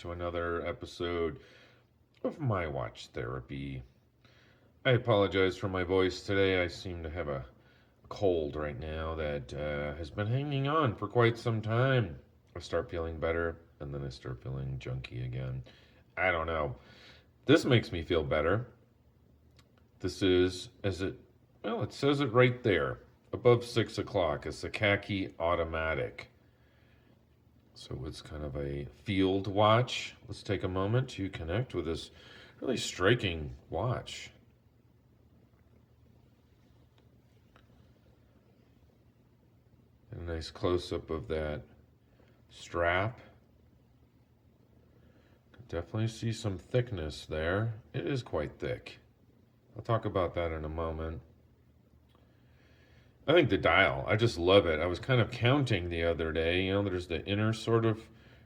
to another episode of my watch therapy. I apologize for my voice today. I seem to have a cold right now that has been hanging on for quite some time. I start feeling better and then I start feeling junky again. I don't know. This makes me feel better. This is, it says it right there above 6 o'clock. It's a Khaki automatic. So it's kind of a field watch. Let's take a moment to connect with this really striking watch. And a nice close-up of that strap. Definitely see some thickness there. It is quite thick. I'll talk about that in a moment. I think the dial, I just love it. I was kind of counting the other day. There's the inner sort of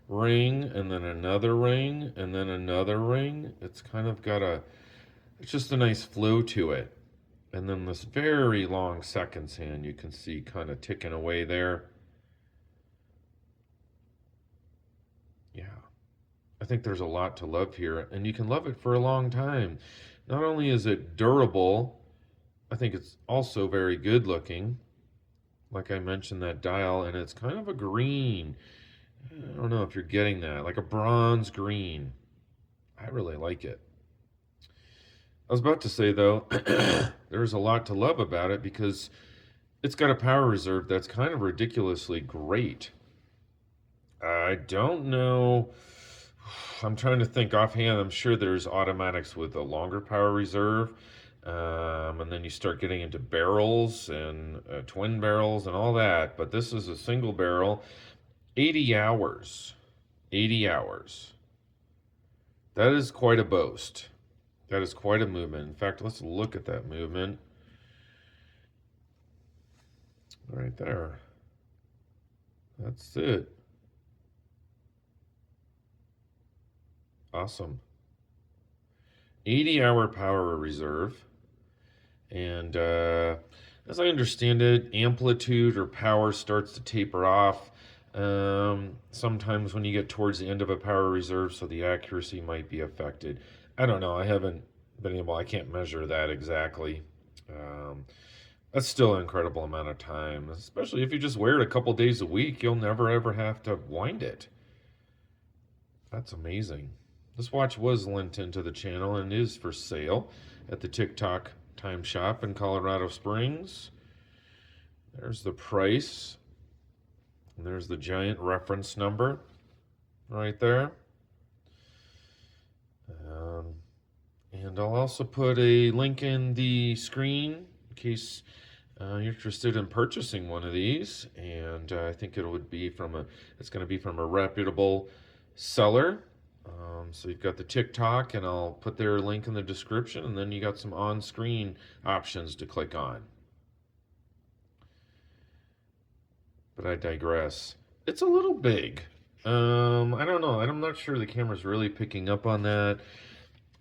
ring, and then another ring, and then another ring. It's kind of got it's just a nice flow to it. And then this very long seconds hand you can see kind of ticking away there. Yeah, I think there's a lot to love here, and you can love it for a long time. Not only is it durable, I think it's also very good looking. Like I mentioned, that dial, and it's kind of a green. I don't know if you're getting that, like a bronze green. I really like it. I was about to say, though, there's a lot to love about it because it's got a power reserve that's kind of ridiculously great. I don't know. I'm trying to think offhand. I'm sure there's automatics with a longer power reserve. And then you start getting into barrels and twin barrels and all that. But this is a single barrel, 80 hours. 80 hours. That is quite a boast. That is quite a movement. In fact, let's look at that movement. Right there. That's it. Awesome. 80-hour power reserve. And as I understand it, amplitude or power starts to taper off sometimes when you get towards the end of a power reserve, so the accuracy might be affected. I don't know. I haven't been able, I can't measure that exactly. That's still an incredible amount of time, especially if you just wear it a couple days a week. You'll never ever have to wind it. That's amazing. This watch was lent into the channel and is for sale at the Tick Tock Time Shop in Colorado Springs. There's the price. And there's the giant reference number right there. And I'll also put a link in the screen in case you're interested in purchasing one of these. And I think it's going to be from a reputable seller. So you've got the Tick Tock, and I'll put their link in the description, and then you got some on-screen options to click on. But I digress. It's a little big. I don't know. I'm not sure the camera's really picking up on that.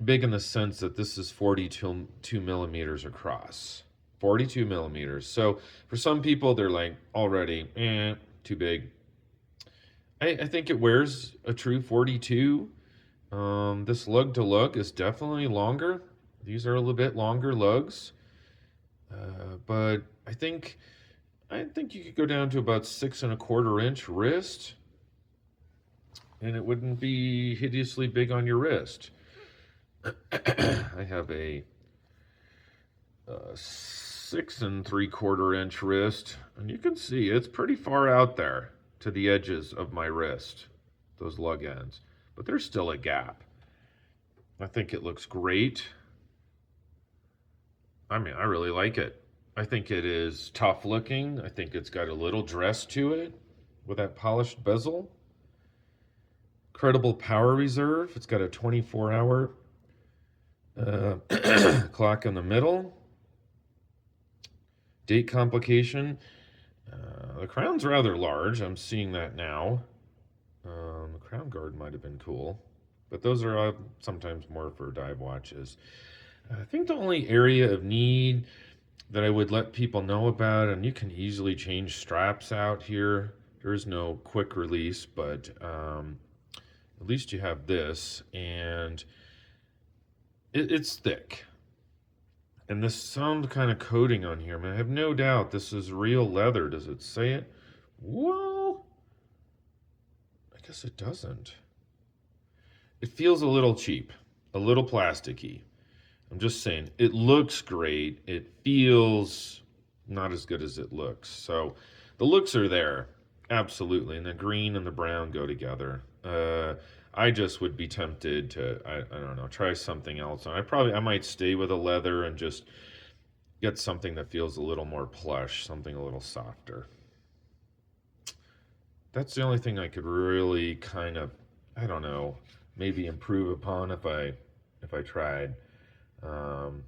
Big in the sense that this is 42 millimeters across. 42 millimeters. So for some people, they're like, already, too big. I think it wears a true 42. This lug to lug is definitely longer. These are a little bit longer lugs. But I think you could go down to about 6.25-inch wrist, and it wouldn't be hideously big on your wrist. I have a 6.75-inch wrist, and you can see it's pretty far out there to the edges of my wrist, those lug ends, but there's still a gap. I think it looks great. I mean, I really like it. I think it is tough looking. I think it's got a little dress to it with that polished bezel. Credible power reserve. It's got a 24-hour clock in the middle. Date complication. The crown's rather large. I'm seeing that now. The crown guard might have been cool, but those are sometimes more for dive watches. I think the only area of need that I would let people know about, and you can easily change straps out here. There is no quick release, but At least you have this, and it's thick. And this some kind of coating on here, man. I have no doubt this is real leather. Does it say it? Well, I guess it doesn't. It feels a little cheap, a little plasticky. I'm just saying, it looks great. It feels not as good as it looks. So the looks are there, absolutely. And the green and the brown go together. I just would be tempted to, I don't know, try something else. I might stay with a leather and just get something that feels a little more plush, something a little softer. That's the only thing I could really kind of, I don't know, maybe improve upon if I tried. Um,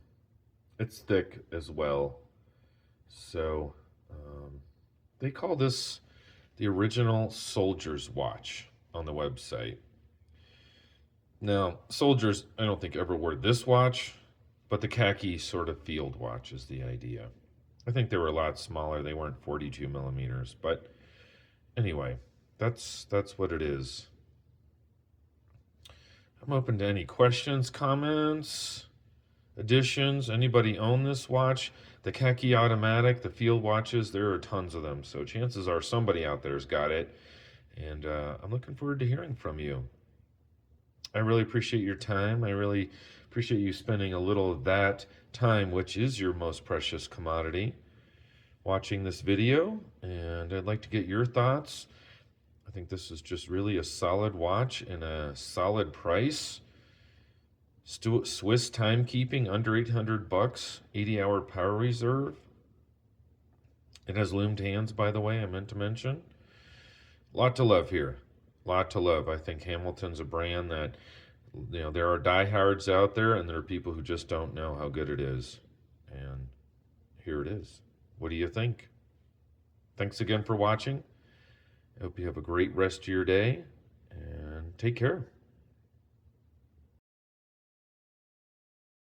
it's thick as well. So they call this the original soldier's watch on the website. Now, soldiers, I don't think ever wore this watch, but the khaki sort of field watch is the idea. I think they were a lot smaller. They weren't 42 millimeters, but anyway, that's what it is. I'm open to any questions, comments, additions. Anybody own this watch? The khaki automatic, the field watches, there are tons of them. So chances are somebody out there's got it. And I'm looking forward to hearing from you. I really appreciate your time. I really appreciate you spending a little of that time, which is your most precious commodity, watching this video. And I'd like to get your thoughts. I think this is just really a solid watch and a solid price. Swiss timekeeping under 800 bucks, 80-hour power reserve. It has loomed hands, by the way, I meant to mention. A lot to love here. A lot to love. I think Hamilton's a brand that, you know, there are diehards out there and there are people who just don't know how good it is. And here it is. What do you think? Thanks again for watching. I hope you have a great rest of your day and take care.